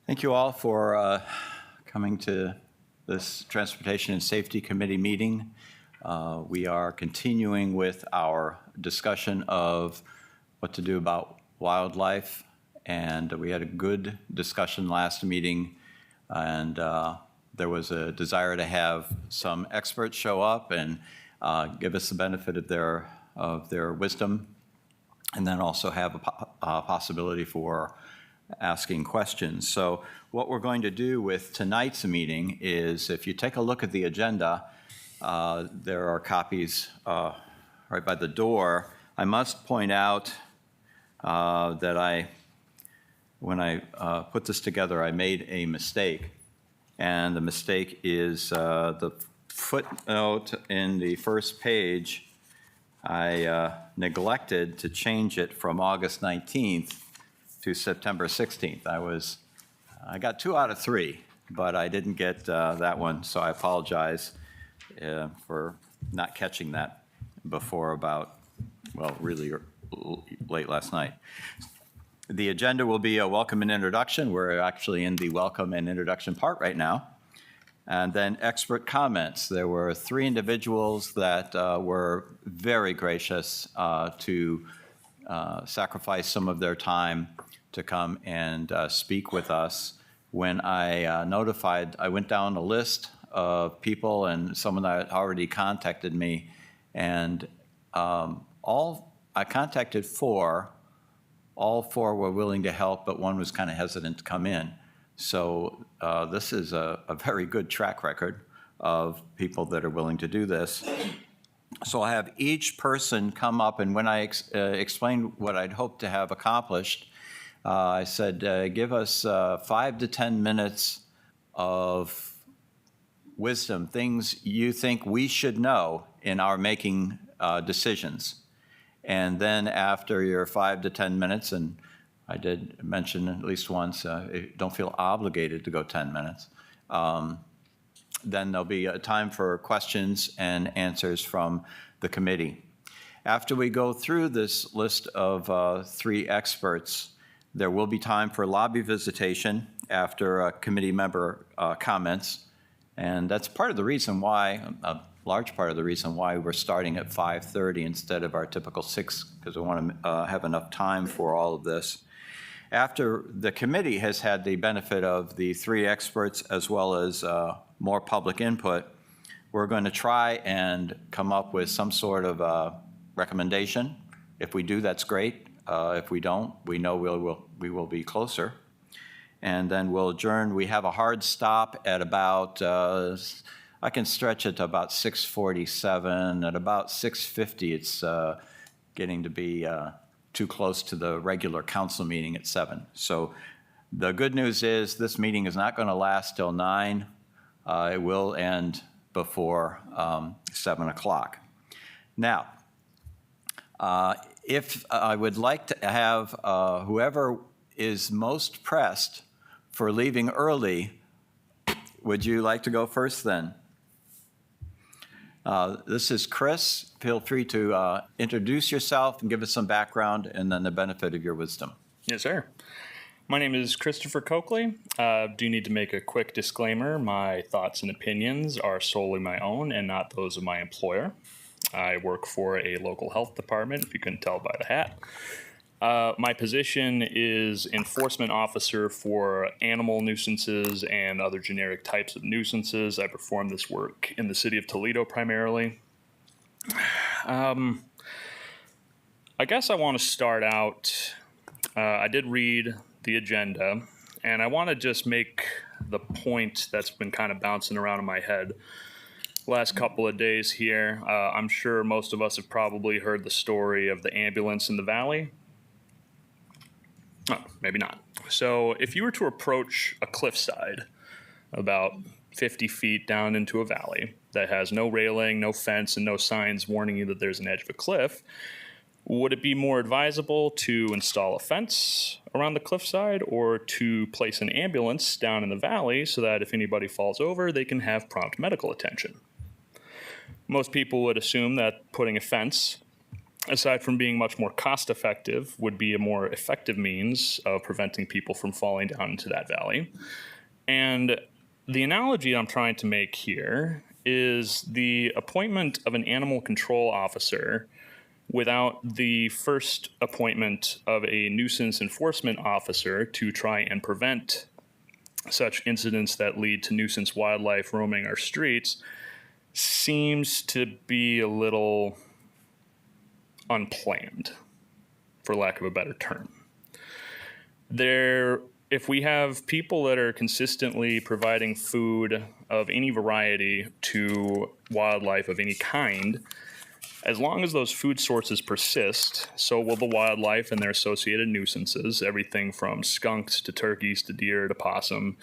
Thank you all for coming to this Transportation and Safety Committee meeting. We are continuing with our discussion of what to do about wildlife, and we had a good discussion last meeting, and there was a desire to have some experts show up and give us the benefit of their wisdom, and then also have a possibility for asking questions. So what we're going to do with tonight's meeting is, if you take a look at the agenda, there are copies right by the door. I must point out that when I put this together, I made a mistake. And the mistake is the footnote in the first page. I neglected to change it from August 19th to September 16th. I got 2 out of 3, but I didn't get that one, so I apologize for not catching that before really late last night. The agenda will be a welcome and introduction. We're actually in the welcome and introduction part right now. And then expert comments. There were 3 individuals that were very gracious to sacrifice some of their time to come and speak with us. When I I went down a list of people, and someone that already contacted me, and I contacted 4. All 4 were willing to help, but one was kind of hesitant to come in. So this is a very good track record of people that are willing to do this. So I have each person come up, and when I explained what I'd hoped to have accomplished, I said, give us 5 to 10 minutes of wisdom, things you think we should know in our making decisions. And then after your 5 to 10 minutes, and I did mention at least once, don't feel obligated to go 10 minutes, then there'll be a time for questions and answers from the committee. After we go through this list of 3 experts, there will be time for lobby visitation after committee member comments. And that's part of the reason why, a large part of the reason why we're starting at 5:30 instead of our typical 6, because we want to have enough time for all of this. After the committee has had the benefit of the 3 experts as well as more public input, we're going to try and come up with some sort of recommendation. If we do, that's great. If we don't, we know we will be closer. And then we'll adjourn. We have a hard stop at about, I can stretch it to about 6:47. At about 6:50, it's getting to be too close to the regular council meeting at 7. So the good news is this meeting is not going to last till 9. It will end before 7 o'clock. Now, if I would like to have whoever is most pressed for leaving early, would you like to go first then? This is Chris. Feel free to introduce yourself and give us some background and then the benefit of your wisdom. Yes, sir. My name is Christopher Coakley. Do need to make a quick disclaimer. My thoughts and opinions are solely my own and not those of my employer. I work for a local health department, if you couldn't tell by the hat. My position is enforcement officer for animal nuisances and other generic types of nuisances. I perform this work in the city of Toledo primarily. I guess I want to start out, I did read the agenda, and I want to just make the point that's been kind of bouncing around in my head last couple of days here. I'm sure most of us have probably heard the story of the ambulance in the valley. Oh, maybe not. So if you were to approach a cliffside about 50 feet down into a valley that has no railing, no fence, and no signs warning you that there's an edge of a cliff, would it be more advisable to install a fence around the cliffside or to place an ambulance down in the valley so that if anybody falls over, they can have prompt medical attention? Most people would assume that putting a fence aside from being much more cost effective, would be a more effective means of preventing people from falling down into that valley. And the analogy I'm trying to make here is the appointment of an animal control officer without the first appointment of a nuisance enforcement officer to try and prevent such incidents that lead to nuisance wildlife roaming our streets seems to be a little unplanned, for lack of a better term. If we have people that are consistently providing food of any variety to wildlife of any kind, as long as those food sources persist, so will the wildlife and their associated nuisances, everything from skunks to turkeys to deer to possum,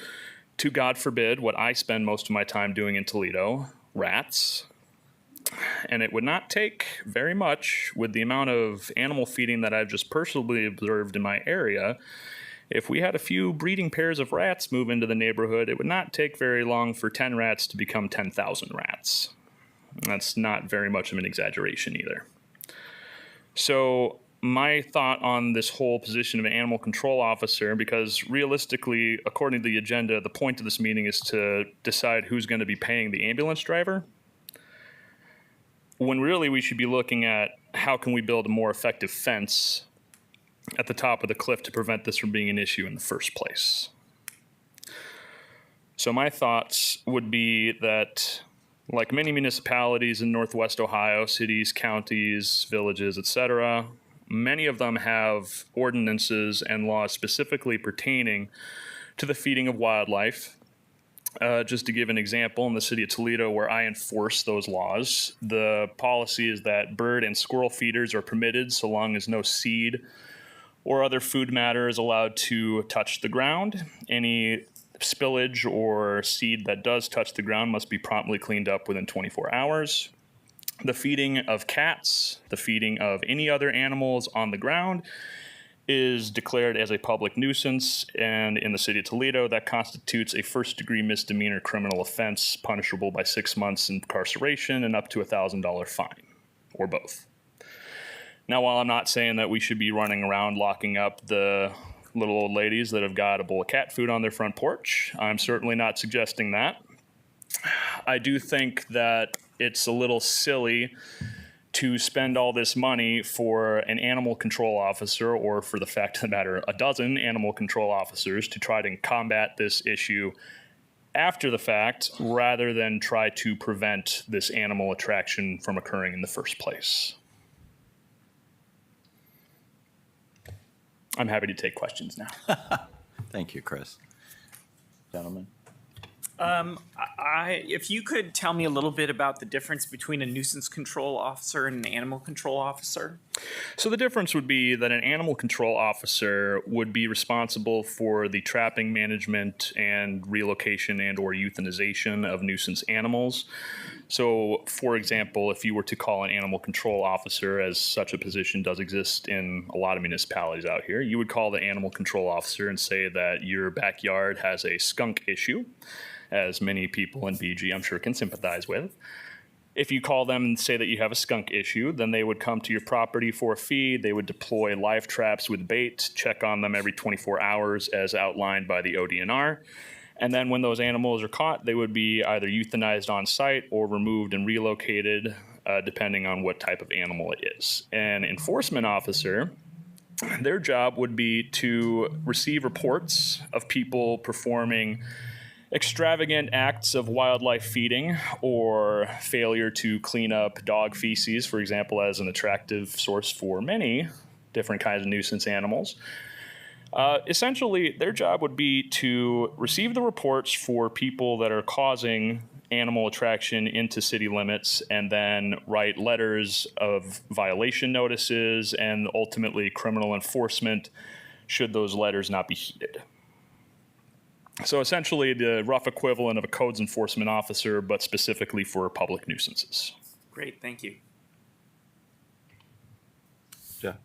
to, God forbid, what I spend most of my time doing in Toledo, rats. And it would not take very much with the amount of animal feeding that I've just personally observed in my area. If we had a few breeding pairs of rats move into the neighborhood, it would not take very long for 10 rats to become 10,000 rats. That's not very much of an exaggeration either. So my thought on this whole position of an animal control officer, because realistically, according to the agenda, the point of this meeting is to decide who's going to be paying the ambulance driver, when really we should be looking at how can we build a more effective fence at the top of the cliff to prevent this from being an issue in the first place. So my thoughts would be that, like many municipalities in Northwest Ohio, cities, counties, villages, etc., many of them have ordinances and laws specifically pertaining to the feeding of wildlife. Just to give an example, in the city of Toledo, where I enforce those laws, the policy is that bird and squirrel feeders are permitted so long as no seed or other food matter is allowed to touch the ground. Any spillage or seed that does touch the ground must be promptly cleaned up within 24 hours. The feeding of cats, the feeding of any other animals on the ground is declared as a public nuisance, and in the city of Toledo, that constitutes a first-degree misdemeanor criminal offense punishable by 6 months incarceration and up to $1,000 fine, or both. Now, while I'm not saying that we should be running around locking up the little old ladies that have got a bowl of cat food on their front porch, I'm certainly not suggesting that. I do think that it's a little silly to spend all this money for an animal control officer, or for the fact of the matter, a dozen animal control officers, to try to combat this issue after the fact, rather than try to prevent this animal attraction from occurring in the first place. I'm happy to take questions now. Thank you, Chris. Gentlemen? If you could tell me a little bit about the difference between a nuisance control officer and an animal control officer. So the difference would be that an animal control officer would be responsible for the trapping, management, and relocation and or euthanization of nuisance animals. So, for example, if you were to call an animal control officer, as such a position does exist in a lot of municipalities out here, you would call the animal control officer and say that your backyard has a skunk issue, as many people in BG I'm sure can sympathize with. If you call them and say that you have a skunk issue, then they would come to your property for a feed. They would deploy live traps with bait, check on them every 24 hours as outlined by the ODNR. And then when those animals are caught, they would be either euthanized on site or removed and relocated, depending on what type of animal it is. An enforcement officer, their job would be to receive reports of people performing extravagant acts of wildlife feeding or failure to clean up dog feces, for example, as an attractive source for many different kinds of nuisance animals. Essentially, their job would be to receive the reports for people that are causing animal attraction into city limits, and then write letters of violation notices and ultimately criminal enforcement should those letters not be heeded. So essentially the rough equivalent of a codes enforcement officer, but specifically for public nuisances. Great, thank you. Jeff?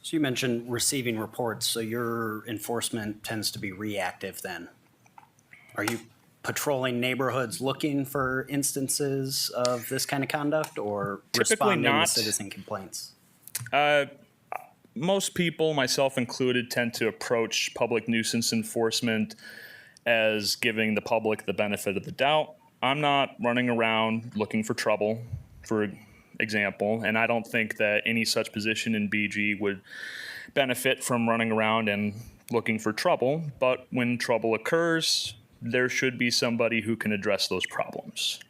So you mentioned receiving reports, so your enforcement tends to be reactive then. Are you patrolling neighborhoods looking for instances of this kind of conduct, or Typically responding not. to citizen complaints? Most people, myself included, tend to approach public nuisance enforcement as giving the public the benefit of the doubt. I'm not running around looking for trouble, for example, and I don't think that any such position in BG would benefit from running around and looking for trouble. But when trouble occurs, there should be somebody who can address those problems.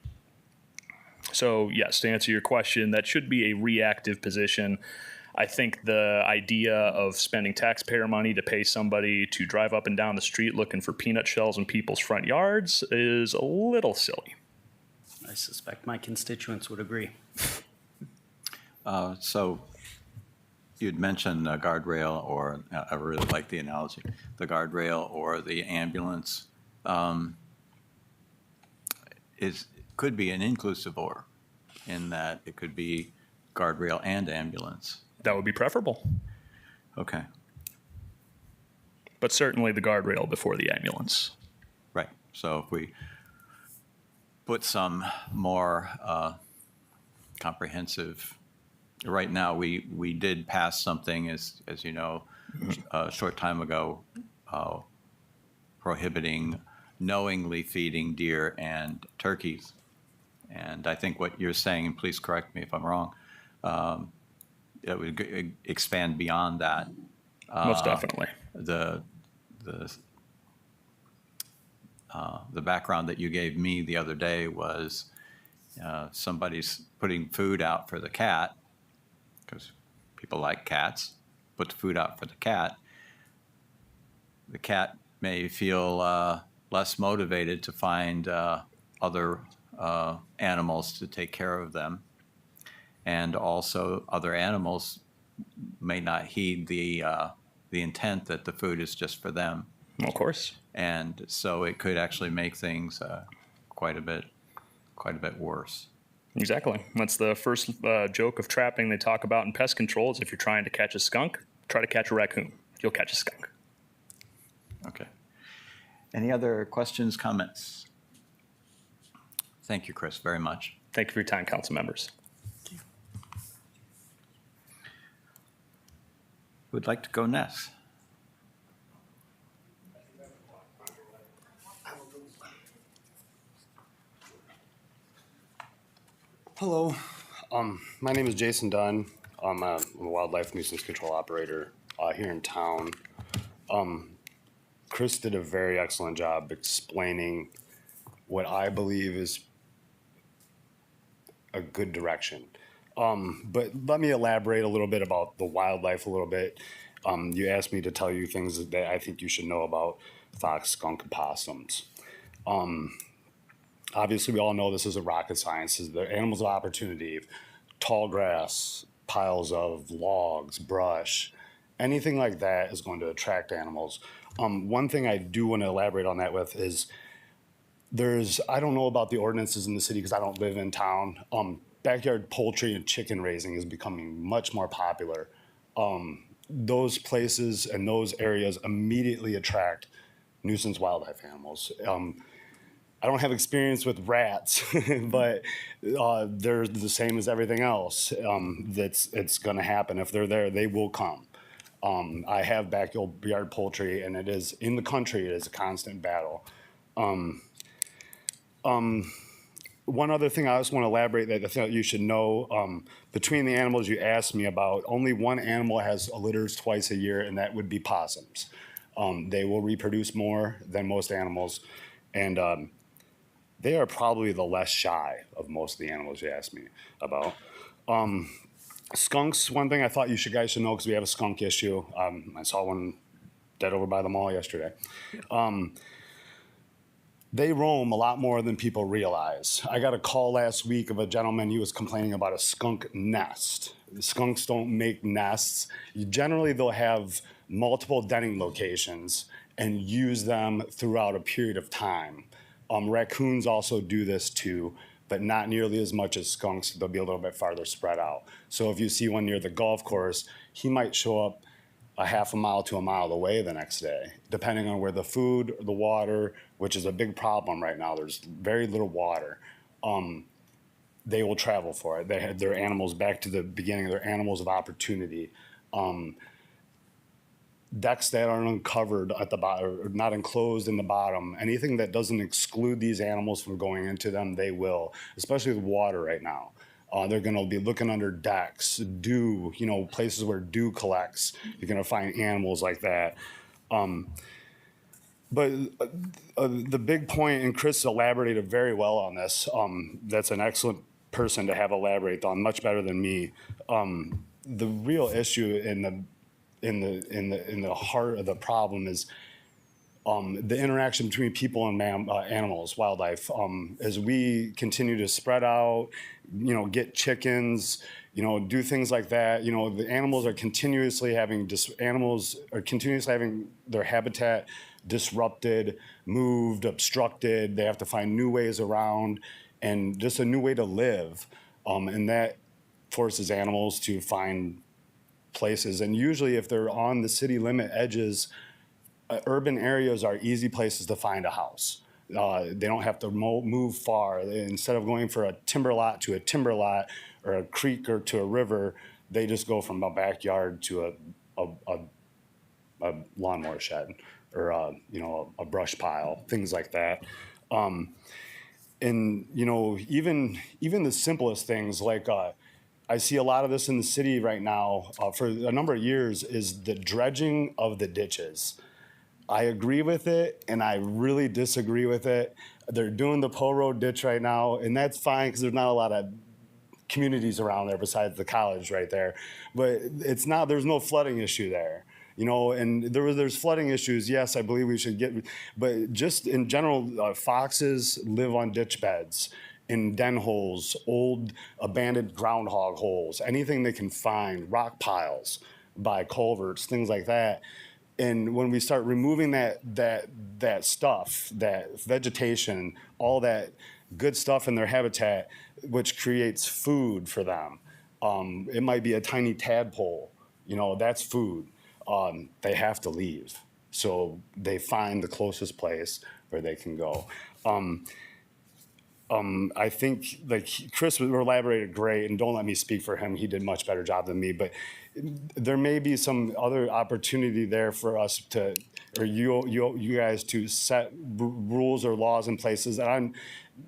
So yes, to answer your question, that should be a reactive position. I think the idea of spending taxpayer money to pay somebody to drive up and down the street looking for peanut shells in people's front yards is a little silly. I suspect my constituents would agree. So you'd mentioned a guardrail, or I really like the analogy, the guardrail or the ambulance could be an inclusive or, in that it could be guardrail and ambulance. That would be preferable, Okay, but certainly the guardrail before the ambulance. right. So if we put some more comprehensive, right now, we did pass something, as you know, a short time ago, prohibiting knowingly feeding deer and turkeys. And I think what you're saying, and please correct me if I'm wrong, it would expand beyond that. Most definitely. The background that you gave me the other day was somebody's putting food out for the cat, because people like cats, put the food out for the cat. The cat may feel less motivated to find other animals to take care of them. And also other animals may not heed the intent that the food is just for them. Of course. And so it could actually make things quite a bit worse. Exactly. That's the first joke of trapping they talk about in pest control is if you're trying to catch a skunk, try to catch a raccoon. You'll catch a skunk. Okay. Any other questions, comments? Thank you, Chris, very much. Thank you for your time, council members. Who would like to go next? Hello, my name is Jason Dunn. I'm a wildlife nuisance control operator here in town. Chris did a very excellent job explaining what I believe is a good direction. But let me elaborate a little bit about the wildlife a little bit. You asked me to tell you things that I think you should know about fox, skunk, and possums. Obviously, we all know this is a rocket science. This is the animals of opportunity, tall grass, piles of logs, brush, anything like that is going to attract animals. One thing I do want to elaborate on that with is I don't know about the ordinances in the city because I don't live in town. Backyard poultry and chicken raising is becoming much more popular. Those places and those areas immediately attract nuisance wildlife animals. I don't have experience with rats, but they're the same as everything else. It's going to happen. If they're there, they will come. I have backyard poultry, and it is in the country. It is a constant battle. One other thing I just want to elaborate that I think you should know, between the animals you asked me about, only one animal has litters twice a year, and that would be possums. They will reproduce more than most animals, and they are probably the less shy of most of the animals you asked me about. Skunks, one thing I thought you guys should know, because we have a skunk issue. I saw one dead over by the mall yesterday. They roam a lot more than people realize. I got a call last week of a gentleman, he was complaining about a skunk nest. The skunks don't make nests. Generally, they'll have multiple denning locations and use them throughout a period of time. Raccoons also do this too, but not nearly as much as skunks. They'll be a little bit farther spread out. So if you see one near the golf course, he might show up a half a mile to a mile away the next day, depending on where the food, the water, which is a big problem right now. There's very little water. They will travel for it. They had their animals back to the beginning. They're animals of opportunity. Decks that are uncovered at the bottom, or not enclosed in the bottom, anything that doesn't exclude these animals from going into them, they will, especially with water right now. They're going to be looking under decks, dew, places where dew collects. You're going to find animals like that. But the big point, and Chris elaborated very well on this. That's an excellent person to have elaborate on, much better than me. The real issue in the heart of the problem is the interaction between people and animals, wildlife. As we continue to spread out, get chickens, do things like that. The animals are continuously having their habitat disrupted, moved, obstructed. They have to find new ways around, and just a new way to live, and that forces animals to find places. And usually, if they're on the city limit edges, urban areas are easy places to find a house. They don't have to move far. Instead of going for a timber lot to a timber lot or a creek or to a river, they just go from a backyard to a lawnmower shed or a brush pile, things like that. And even the simplest things like I see a lot of this in the city right now for a number of years is the dredging of the ditches. I agree with it, and I really disagree with it. They're doing the Poe Road ditch right now, and that's fine because there's not a lot of communities around there besides the college right there. But there's no flooding issue there. And there's flooding issues. Yes, I believe we should but just in general, foxes live on ditch beds, in den holes, old abandoned groundhog holes, anything they can find, rock piles by culverts, things like that. And when we start removing that stuff, that vegetation, all that good stuff in their habitat, which creates food for them, it might be a tiny tadpole, that's food. They have to leave. So they find the closest place where they can go. I think like Chris elaborated great, and don't let me speak for him. He did a much better job than me, but there may be some other opportunity there for us to, or you guys to set rules or laws in places. And I'm,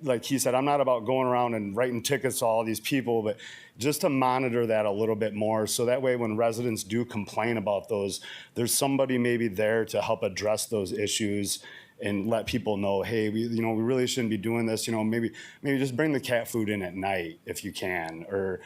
like he said, I'm not about going around and writing tickets to all these people, but just to monitor that a little bit more. So that way when residents do complain about those, there's somebody maybe there to help address those issues and let people know, hey, we really shouldn't be doing this. Maybe just bring the cat food in at night if you can, or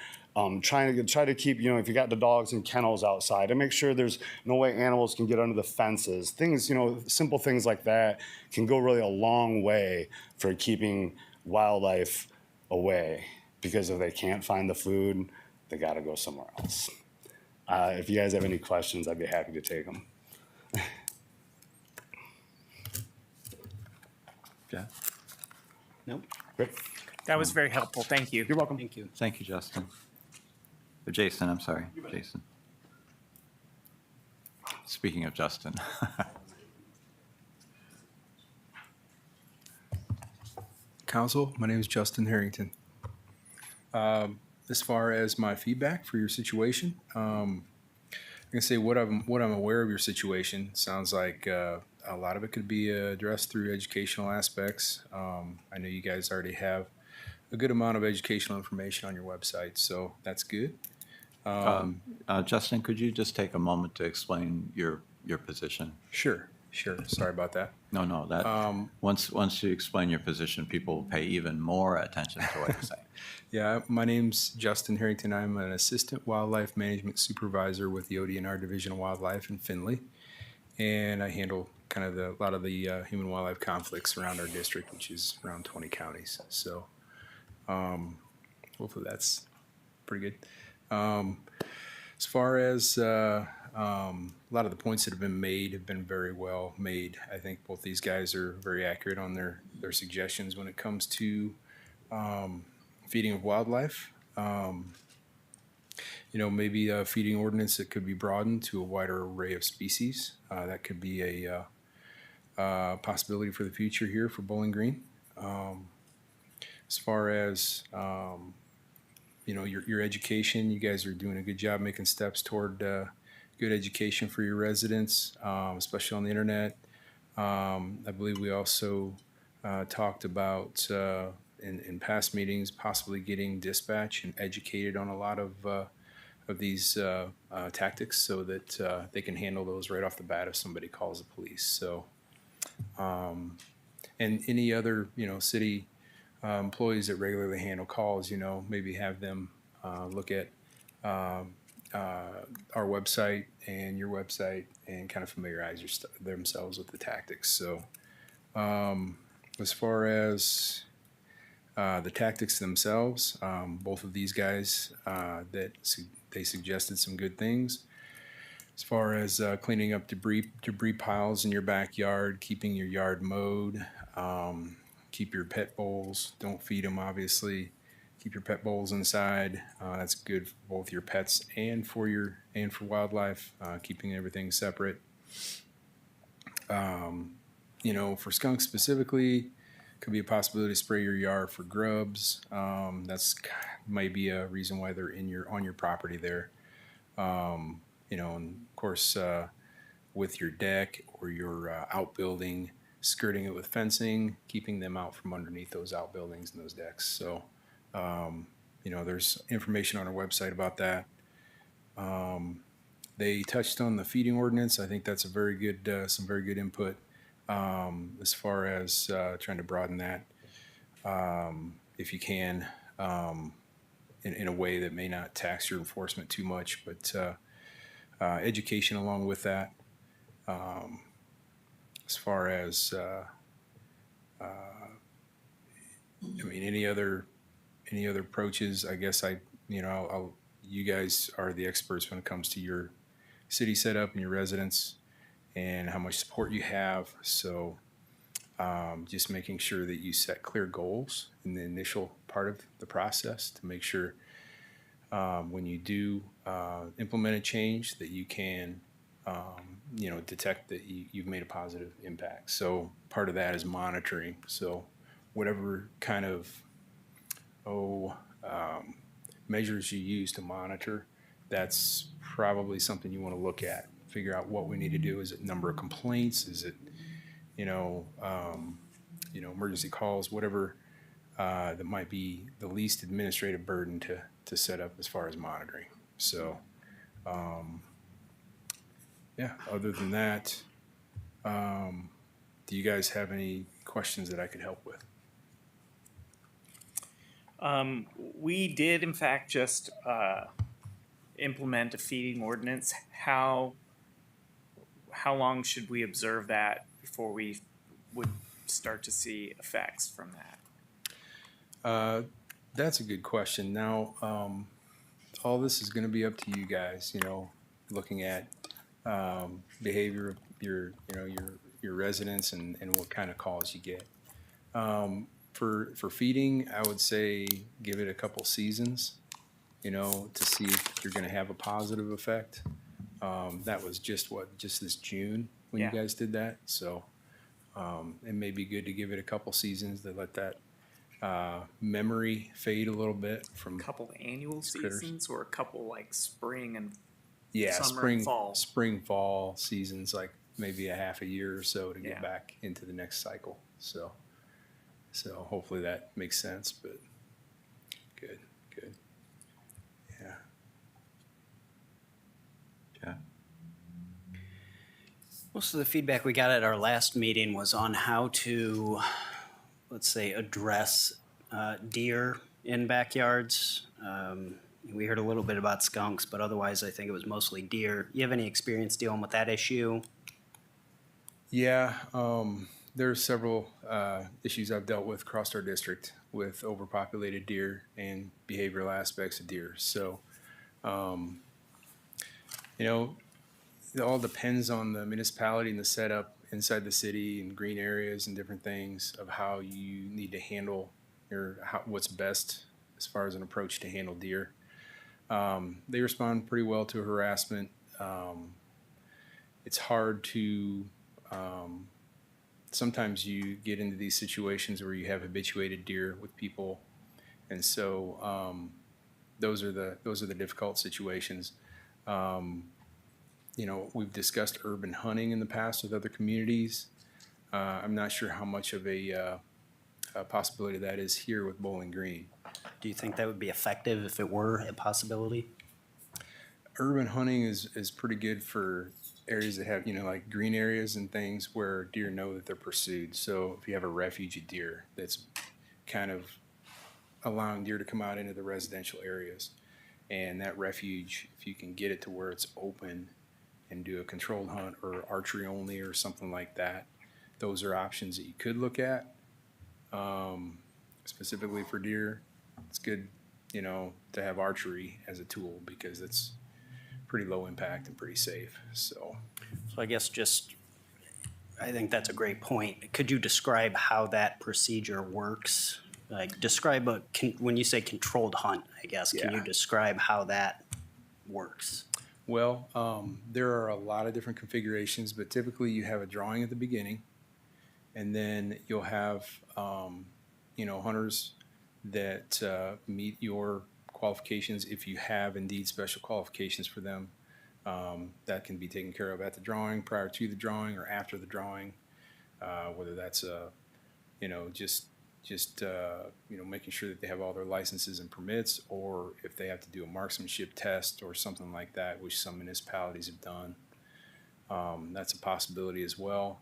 try to keep, if you got the dogs in kennels outside, and make sure there's no way animals can get under the fences. Things, simple things like that can go really a long way for keeping wildlife away. Because if they can't find the food, they got to go somewhere else. If you guys have any questions, I'd be happy to take them. Yeah. Nope. Great. That was very helpful. Thank you. You're welcome. Thank you. Thank you, Justin. Or Jason, I'm sorry, Jason. Speaking of Justin. Council, my name is Justin Harrington. As far as my feedback for your situation, I'm gonna say what I'm aware of your situation. Sounds like a lot of it could be addressed through educational aspects. I know you guys already have a good amount of educational information on your website, so that's good. Justin, could you just take a moment to explain your position? Sure. Sorry about that. No, that, once you explain your position, people will pay even more attention to what you're saying. Yeah, my name's Justin Harrington. I'm an assistant wildlife management supervisor with the ODNR Division of Wildlife in Findlay, and I handle kind of a lot of the human wildlife conflicts around our district, which is around 20 counties. So hopefully that's pretty good. As far as a lot of the points that have been made have been very well made. I think both these guys are very accurate on their suggestions when it comes to feeding of wildlife. maybe a feeding ordinance that could be broadened to a wider array of species. That could be a possibility for the future here for Bowling Green. As far as your education, you guys are doing a good job making steps toward good education for your residents, especially on the internet. I believe we also talked about in past meetings possibly getting dispatch and educated on a lot of these tactics so that they can handle those right off the bat if somebody calls the police. So, and any other city employees that regularly handle calls, maybe have them look at our website and your website and kind of familiarize themselves with the tactics. So, as far as the tactics themselves, both of these guys they suggested some good things. As far as cleaning up debris piles in your backyard, keeping your yard mowed, keep your pet bowls. Don't feed them, obviously. Keep your pet bowls inside. That's good for both your pets and for wildlife. Keeping everything separate. For skunks specifically, could be a possibility to spray your yard for grubs. That's might be a reason why they're on your property there. And of course, with your deck or your outbuilding, skirting it with fencing, keeping them out from underneath those outbuildings and those decks. So, there's information on our website about that. They touched on the feeding ordinance. I think that's some very good input as far as trying to broaden that, if you can, in a way that may not tax your enforcement too much, but education along with that. As far as, any other approaches, I guess you guys are the experts when it comes to your city setup and your residents and how much support you have. So just making sure that you set clear goals in the initial part of the process to make sure when you do implement a change that you can detect that you've made a positive impact. So part of that is monitoring. So whatever kind of measures you use to monitor, that's probably something you want to look at. Figure out what we need to do. Is it number of complaints? Is it emergency calls? Whatever that might be the least administrative burden to set up as far as monitoring. So. Other than that, do you guys have any questions that I could help with? We did, in fact, just implement a feeding ordinance. How long should we observe that before we would start to see effects from that? That's a good question. Now, all this is going to be up to you guys. Looking at behavior of your residents and what kind of calls you get. For feeding, I would say give it a couple seasons, to see if you're going to have a positive effect. That was just this June when you guys did that. So it may be good to give it a couple seasons to let that memory fade a little bit from A couple annual critters. seasons or a couple like spring and summer spring, and fall? spring, fall seasons, like maybe a half a year or so to get Yeah. back into the next cycle. So hopefully that makes sense, but good. Yeah. Yeah. Most of the feedback we got at our last meeting was on how to, let's say, address deer in backyards. We heard a little bit about skunks, but otherwise I think it was mostly deer. You have any experience dealing with that issue? Yeah, there are several issues I've dealt with across our district with overpopulated deer and behavioral aspects of deer. So, it all depends on the municipality and the setup inside the city and green areas and different things of how you need to handle what's best as far as an approach to handle deer. They respond pretty well to harassment. It's hard to, sometimes you get into these situations where you have habituated deer with people. And so those are the difficult situations. We've discussed urban hunting in the past with other communities. I'm not sure how much of a possibility that is here with Bowling Green. Do you think that would be effective if it were a possibility? Urban hunting is pretty good for areas that have, like green areas and things where deer know that they're pursued. So if you have a refuge of deer that's kind of allowing deer to come out into the residential areas, and that refuge, if you can get it to where it's open and do a controlled hunt or archery only or something like that, those are options that you could look at. Specifically for deer, it's good, to have archery as a tool because it's pretty low impact and pretty safe. So So I guess I think that's a great point. Could you describe how that procedure works? Like describe when you say controlled hunt, I guess, can you Yeah. describe how that works? Well, there are a lot of different configurations, but typically you have a drawing at the beginning, and then you'll have, hunters that meet your qualifications if you have indeed special qualifications for them. That can be taken care of at the drawing, prior to the drawing, or after the drawing. Whether that's making sure that they have all their licenses and permits, or if they have to do a marksmanship test or something like that, which some municipalities have done. That's a possibility as well.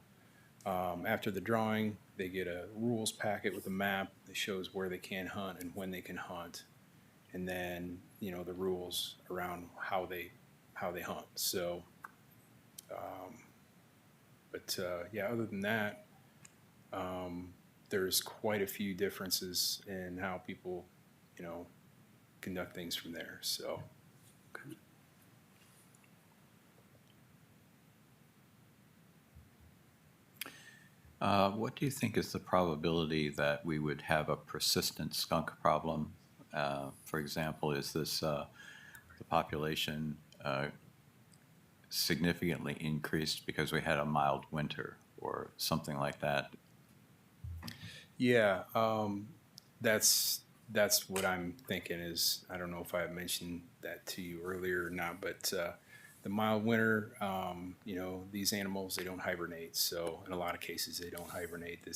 After the drawing, they get a rules packet with a map that shows where they can hunt and when they can hunt, and then the rules around how they hunt. So, other than that, there's quite a few differences in how people, conduct things from there. So. What do you think is the probability that we would have a persistent skunk problem? For example, is this the population significantly increased because we had a mild winter or something like that? Yeah, that's what I'm thinking is, I don't know if I mentioned that to you earlier or not, but the mild winter, these animals, they don't hibernate. So in a lot of cases, they don't hibernate. They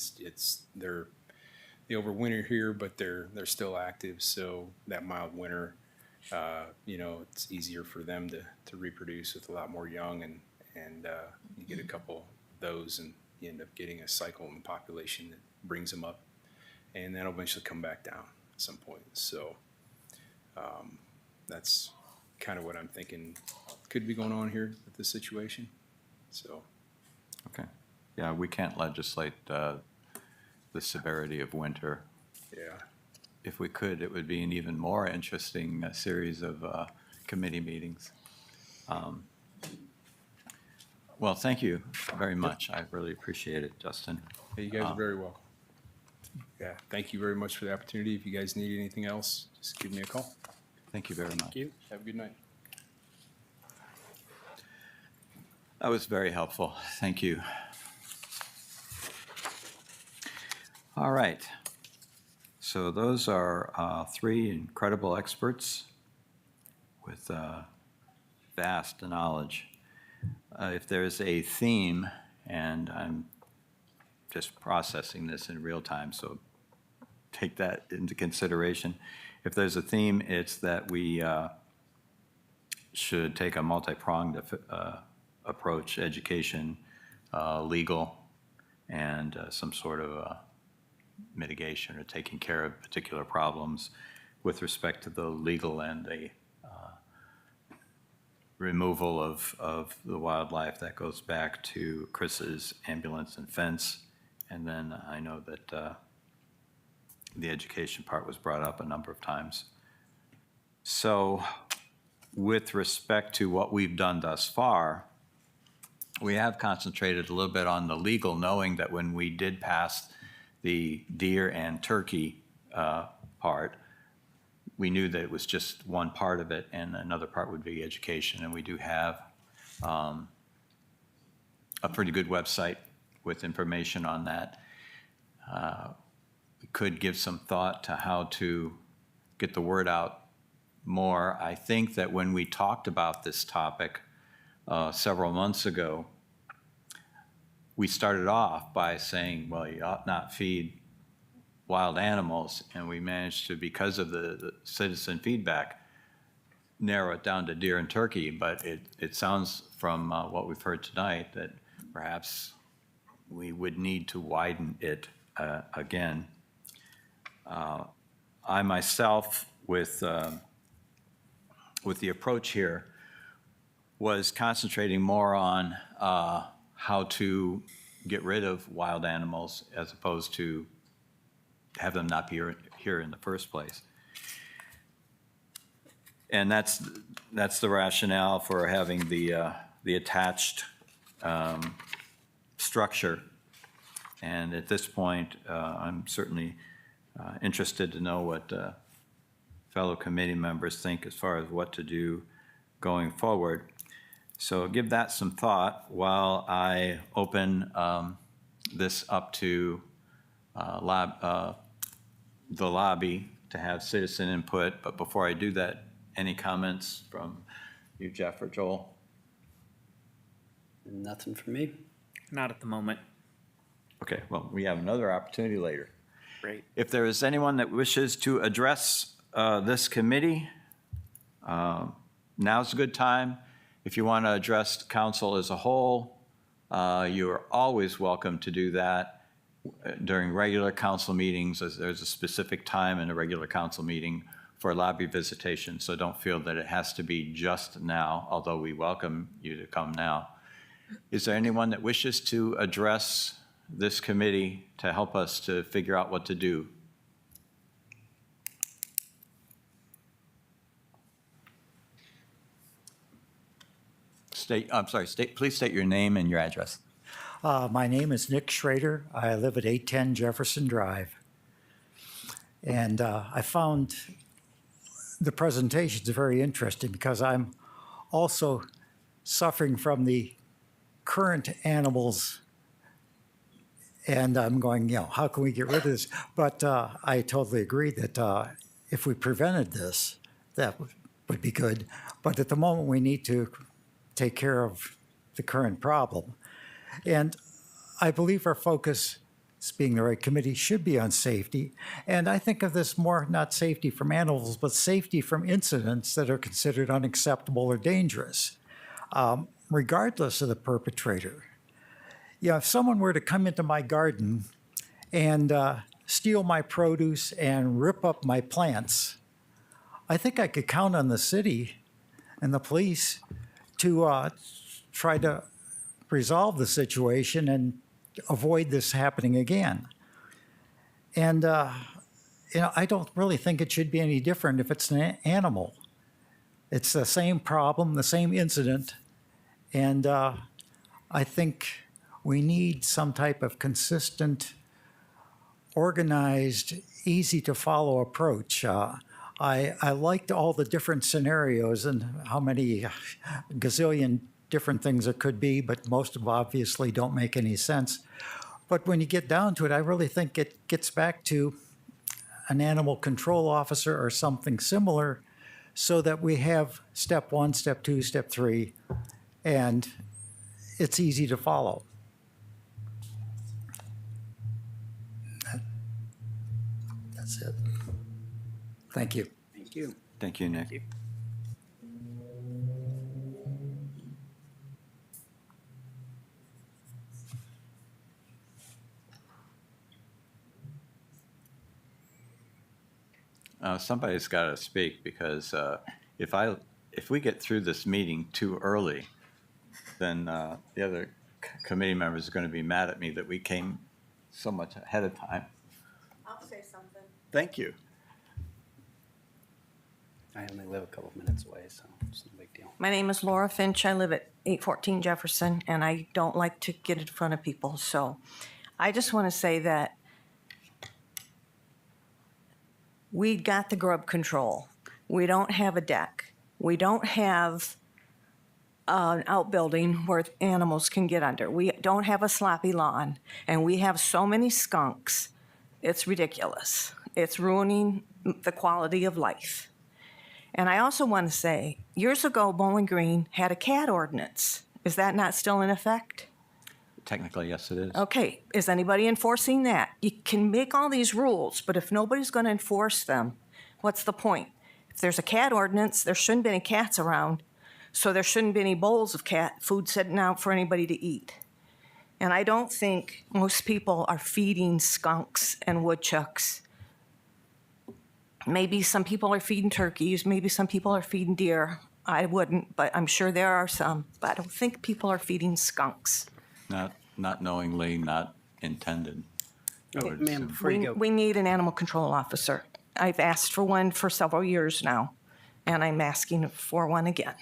overwinter here, but they're still active. So that mild winter, it's easier for them to reproduce with a lot more young, and you get a couple of those, and you end up getting a cycle in the population that brings them up, and that'll eventually come back down at some point. So that's kind of what I'm thinking could be going on here with this situation. So. Okay. Yeah, we can't legislate the severity of winter. Yeah. If we could, it would be an even more interesting series of committee meetings. Well, thank you very much. I really appreciate it, Justin. Hey, you guys are very welcome. Yeah, thank you very much for the opportunity. If you guys need anything else, just give me a call. Thank you very much. Thank you. Have a good night. That was very helpful. Thank you. All right. So those are three incredible experts with vast knowledge. If there's a theme, and I'm just processing this in real time, so take that into consideration. If there's a theme, it's that we should take a multi-pronged approach: education, legal, and some sort of mitigation or taking care of particular problems. With respect to the legal and the removal of the wildlife, that goes back to Chris's ambulance and fence. And then I know that the education part was brought up a number of times. So with respect to what we've done thus far, we have concentrated a little bit on the legal, knowing that when we did pass the deer and turkey part, we knew that it was just one part of it, and another part would be education. And we do have a pretty good website with information on that. We could give some thought to how to get the word out more. I think that when we talked about this topic several months ago, we started off by saying, well, you ought not feed wild animals, and we managed to, because of the citizen feedback, narrow it down to deer and turkey. But it sounds from what we've heard tonight that perhaps we would need to widen it again. I myself, with the approach here, was concentrating more on how to get rid of wild animals as opposed to have them not be here in the first place. And that's the rationale for having the attached structure. And at this point, I'm certainly interested to know what fellow committee members think as far as what to do going forward. So give that some thought while I open this up to the lobby to have citizen input. But before I do that, any comments from you, Jeff or Joel? Nothing from me. Not at the moment. Okay, well, we have another opportunity later. Great. If there is anyone that wishes to address this committee, now's a good time. If you want to address council as a whole, you are always welcome to do that during regular council meetings, as there's a specific time in a regular council meeting for lobby visitation. So don't feel that it has to be just now, although we welcome you to come now. Is there anyone that wishes to address this committee to help us to figure out what to do? Please state your name and your address. My name is Nick Schrader. I live at 810 Jefferson Drive. And I found the presentations very interesting because I'm also suffering from the current animals. And I'm going, how can we get rid of this? But I totally agree that if we prevented this, that would be good. But at the moment, we need to take care of the current problem. And I believe our focus, being the right committee, should be on safety. And I think of this more not safety from animals, but safety from incidents that are considered unacceptable or dangerous, regardless of the perpetrator. If someone were to come into my garden and steal my produce and rip up my plants, I think I could count on the city and the police to try to resolve the situation and avoid this happening again. And, I don't really think it should be any different if it's an animal. It's the same problem, the same incident, and I think we need some type of consistent, organized, easy-to-follow approach. I liked all the different scenarios and how many gazillion different things it could be, but most of them obviously don't make any sense. But when you get down to it, I really think it gets back to an animal control officer or something similar so that we have step 1, step 2, step 3, and it's easy to follow. That's it. Thank you. Thank you. Thank you, Nick. Thank you. Somebody's got to speak because if we get through this meeting too early, then the other committee members are going to be mad at me that we came so much ahead of time. I'll say something. Thank you. I only live a couple minutes away, so it's no big deal. My name is Laura Finch. I live at 814 Jefferson, and I don't like to get in front of people. So I just want to say that we got the grub control. We don't have a deck. We don't have an outbuilding where animals can get under. We don't have a sloppy lawn, and we have so many skunks. It's ridiculous. It's ruining the quality of life. And I also want to say, years ago, Bowling Green had a cat ordinance. Is that not still in effect? Technically, yes, it is. Okay, is anybody enforcing that? You can make all these rules, but if nobody's going to enforce them, what's the point? If there's a cat ordinance, there shouldn't be any cats around, so there shouldn't be any bowls of cat food sitting out for anybody to eat. And I don't think most people are feeding skunks and woodchucks. Maybe some people are feeding turkeys, maybe some people are feeding deer. I wouldn't, but I'm sure there are some. But I don't think people are feeding skunks. Not knowingly, not intended. I would Ma'am, assume. before you go, We need an animal control officer. I've asked for one for several years now, and I'm asking for one again.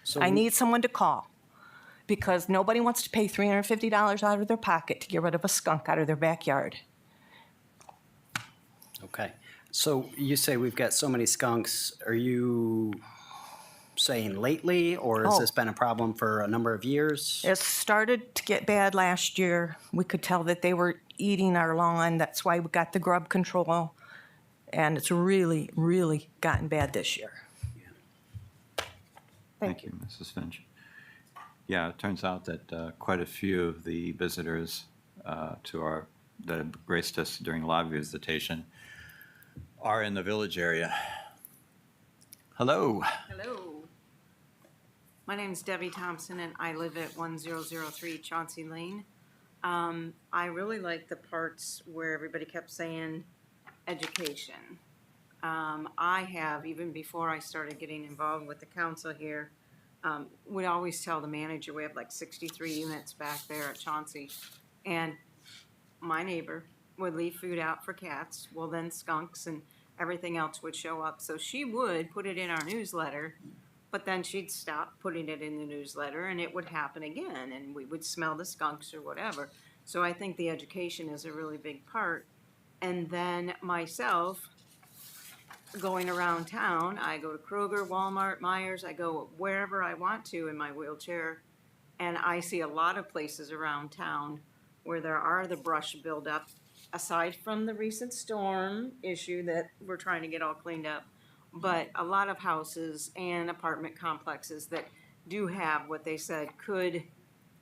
so I need someone to call because nobody wants to pay $350 out of their pocket to get rid of a skunk out of their backyard. okay. So you say we've got so many skunks. Are you saying lately, or has Oh. this been a problem for a number of years? It started to get bad last year. We could tell that they were eating our lawn. That's why we got the grub control. And it's really, really gotten bad this year. Thank you, Mrs. Finch. Yeah, it turns out that quite a few of the visitors that have graced us during lobby visitation are in the village area. Hello. Hello. My name is Debbie Thompson, and I live at 1003 Chauncey Lane. I really like the parts where everybody kept saying education. I have, even before I started getting involved with the council here, would always tell the manager, we have like 63 units back there at Chauncey, and my neighbor would leave food out for cats. Well, then skunks and everything else would show up. So she would put it in our newsletter, but then she'd stop putting it in the newsletter and it would happen again and we would smell the skunks or whatever. So I think the education is a really big part. And then myself, going around town, I go to Kroger, Walmart, Myers, I go wherever I want to in my wheelchair. And I see a lot of places around town where there are the brush buildup, aside from the recent storm issue that we're trying to get all cleaned up. But a lot of houses and apartment complexes that do have what they said could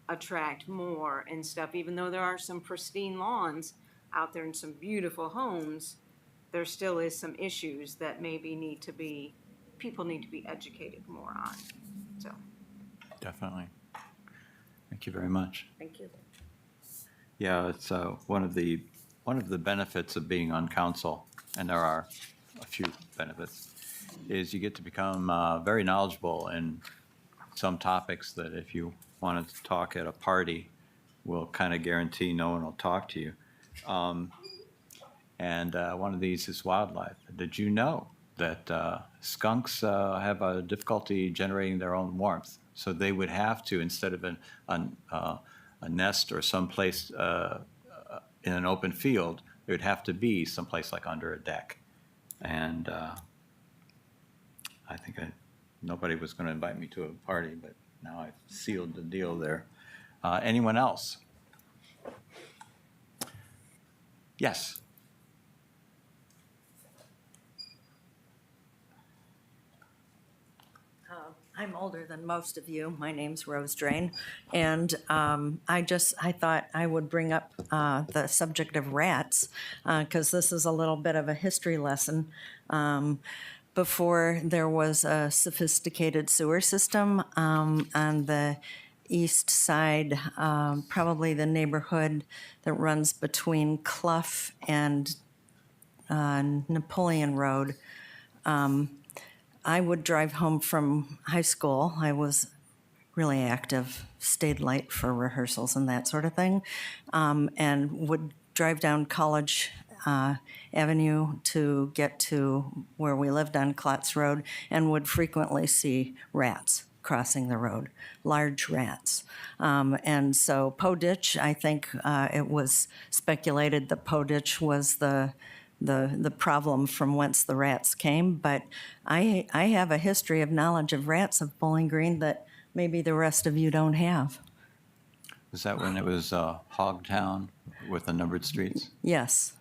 attract more and stuff, even though there are some pristine lawns out there and some beautiful homes, there still is some issues that maybe people need to be educated more on. So, Definitely. Thank you very much. thank you. Yeah, it's one of the benefits of being on council, and there are a few benefits, is you get to become very knowledgeable in some topics that if you wanted to talk at a party, will kind of guarantee no one will talk to you. And one of these is wildlife. Did you know that skunks have a difficulty generating their own warmth? So they would have to, instead of a nest or someplace in an open field, it would have to be someplace like under a deck. And I think nobody was going to invite me to a party, but now I've sealed the deal there. Anyone else? Yes. I'm older than most of you. My name's Rose Drain. And I thought I would bring up the subject of rats because this is a little bit of a history lesson. Before there was a sophisticated sewer system on the east side, probably the neighborhood that runs between Clough and Napoleon Road. I would drive home from high school. I was really active, stayed late for rehearsals and that sort of thing, and would drive down College Avenue to get to where we lived on Klotz Road and would frequently see rats crossing the road, large rats. And so Poe Ditch, I think it was speculated that Poe Ditch was the the problem from whence the rats came. But I have a history of knowledge of rats of Bowling Green that maybe the rest of you don't have. Was that when it was Hogtown with the numbered streets? Yes.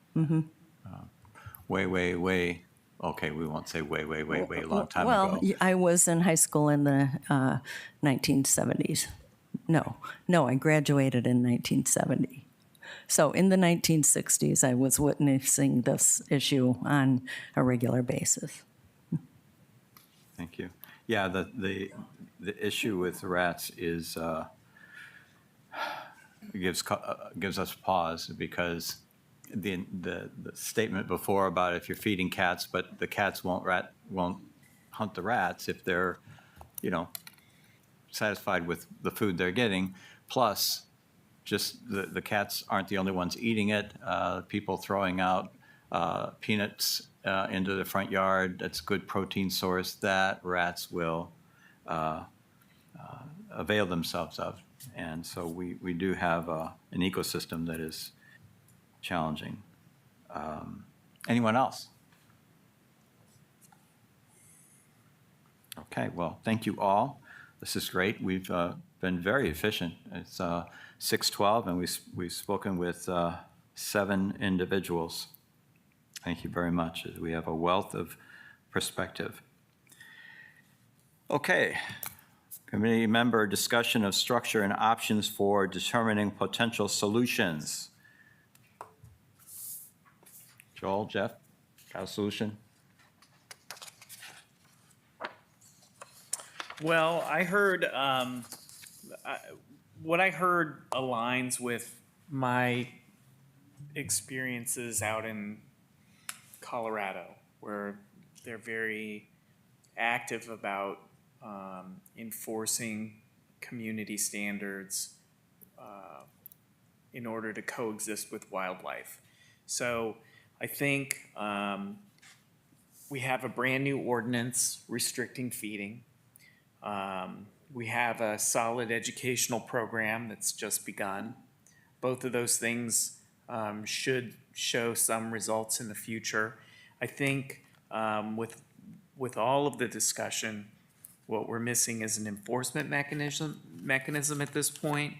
Way, okay, we won't say way, long time Well, ago. I was in high school in the 1970s. No, I graduated in 1970. So in the 1960s, I was witnessing this issue on a regular basis. Thank you. Yeah, the issue with rats is, gives us pause because the statement before about if you're feeding cats, but the cats won't hunt the rats if they're, satisfied with the food they're getting. Plus, just the cats aren't the only ones eating it. People throwing out peanuts into the front yard, that's a good protein source that rats will avail themselves of. And so we do have an ecosystem that is challenging. Anyone else? Okay, well, thank you all. This is great. We've been very efficient. It's 6:12, and we've spoken with 7 individuals. Thank you very much. We have a wealth of perspective. Okay. Committee member discussion of structure and options for determining potential solutions. Joel, Jeff, got a solution? Well, I heard, what I heard aligns with my experiences out in Colorado, where they're very active about enforcing community standards in order to coexist with wildlife. So I think we have a brand new ordinance restricting feeding. We have a solid educational program that's just begun. Both of those things should show some results in the future. I think with all of the discussion, what we're missing is an enforcement mechanism at this point.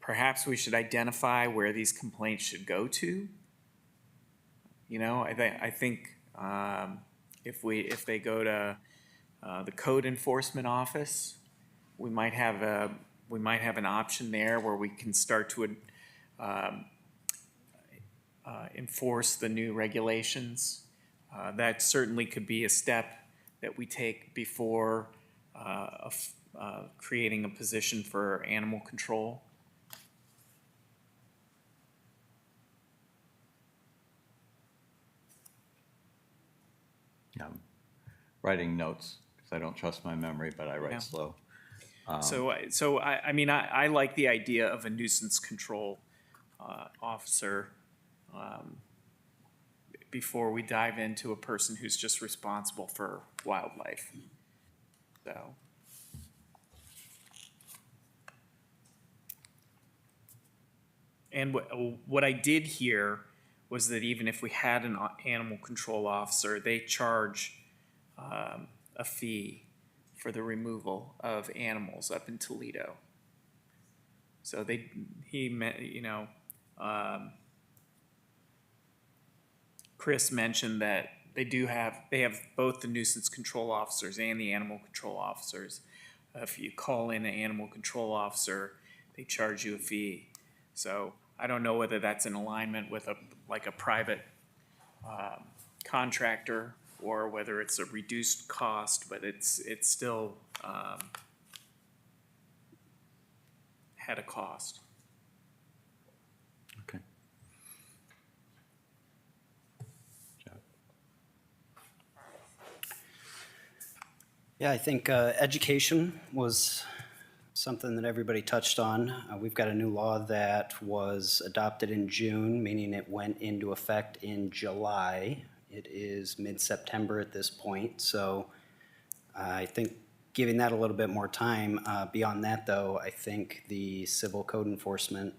Perhaps we should identify where these complaints should go to. I think if they go to the code enforcement office, we might have an option there where we can start to enforce the new regulations. That certainly could be a step that we take before creating a position for animal control. Yeah, I'm writing notes because I don't trust my memory, but I write Yeah. slow. I like the idea of a nuisance control officer before we dive into a person who's just responsible for wildlife. So. And what I did hear was that even if we had an animal control officer, they charge a fee for the removal of animals up in Toledo. So Chris mentioned that they have both the nuisance control officers and the animal control officers. If you call in an animal control officer, they charge you a fee. So I don't know whether that's in alignment with a private contractor or whether it's a reduced cost, but it's still had a cost. Okay. Jeff? Yeah, I think education was something that everybody touched on. We've got a new law that was adopted in June, meaning it went into effect in July. It is mid-September at this point, so I think giving that a little bit more time. Beyond that, though, I think the civil code enforcement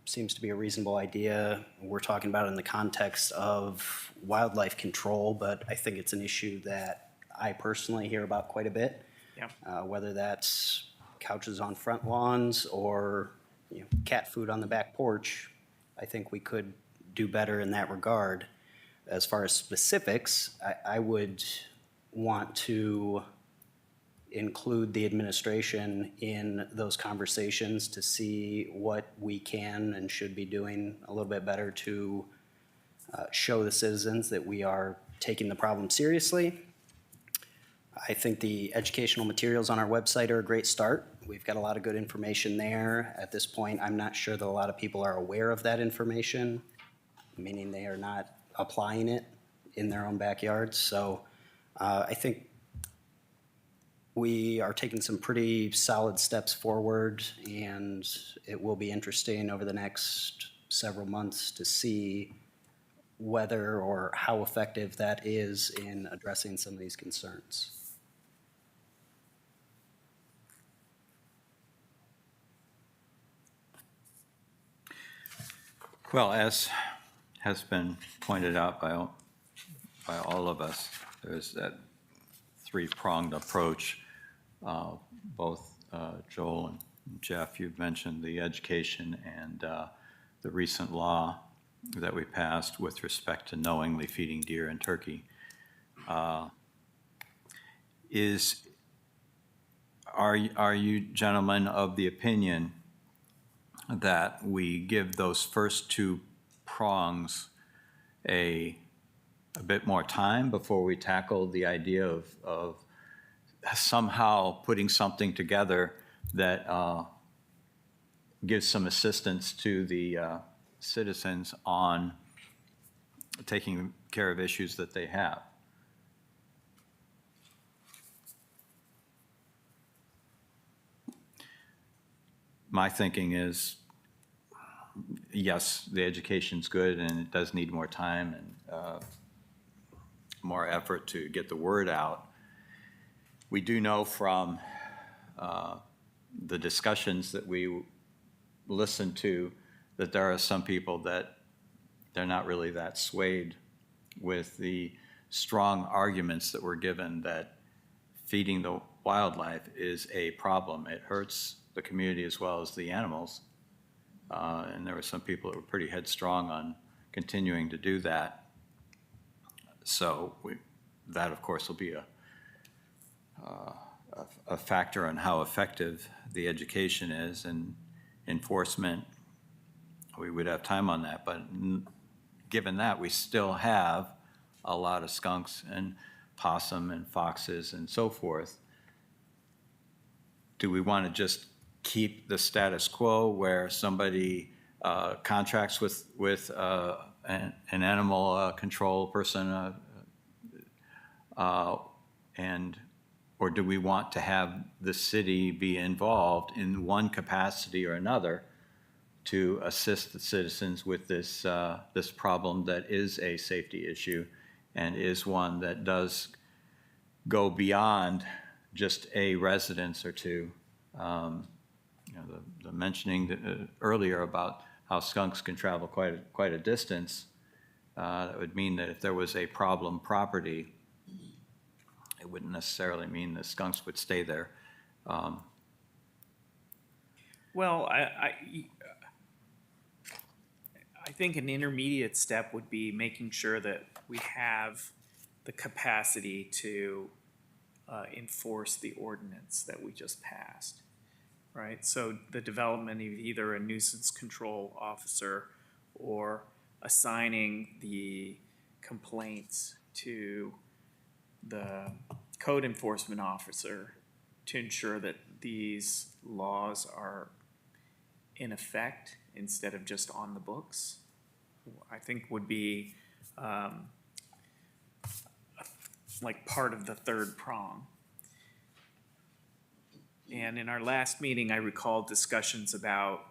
seems to be a reasonable idea. We're talking about it in the context of wildlife control, but I think it's an issue that I personally hear about quite a bit. Yeah. Whether that's couches on front lawns or cat food on the back porch, I think we could do better in that regard. As far as specifics, I would want to include the administration in those conversations to see what we can and should be doing a little bit better to show the citizens that we are taking the problem seriously. I think the educational materials on our website are a great start. We've got a lot of good information there. At this point, I'm not sure that a lot of people are aware of that information, meaning they are not applying it in their own backyards. So I think we are taking some pretty solid steps forward, and it will be interesting over the next several months to see whether or how effective that is in addressing some of these concerns. Well, as has been pointed out by all of us, there's that three-pronged approach. Both Joel and Jeff, you've mentioned the education and the recent law that we passed with respect to knowingly feeding deer and turkey. Are you gentlemen of the opinion that we give those first two prongs a bit more time before we tackle the idea of somehow putting something together that gives some assistance to the citizens on taking care of issues that they have? My thinking is, yes, the education's good and it does need more time and more effort to get the word out. We do know from the discussions that we listen to that there are some people that they're not really that swayed with the strong arguments that were given that feeding the wildlife is a problem. It hurts the community as well as the animals. And there were some people that were pretty headstrong on continuing to do that. So that, of course, will be a factor on how effective the education is, and enforcement, we would have time on that. But given that, we still have a lot of skunks and possum and foxes and so forth. Do we want to just keep the status quo where somebody contracts with an animal control person, or do we want to have the city be involved in one capacity or another to assist the citizens with this this problem that is a safety issue and is one that does go beyond just a residence or two? The mentioning earlier about how skunks can travel quite a distance, that would mean that if there was a problem property, it wouldn't necessarily mean the skunks would stay there. Well, I think an intermediate step would be making sure that we have the capacity to enforce the ordinance that we just passed, right? So the development of either a nuisance control officer or assigning the complaints to the code enforcement officer to ensure that these laws are in effect instead of just on the books, I think would be like part of the third prong. And in our last meeting, I recall discussions about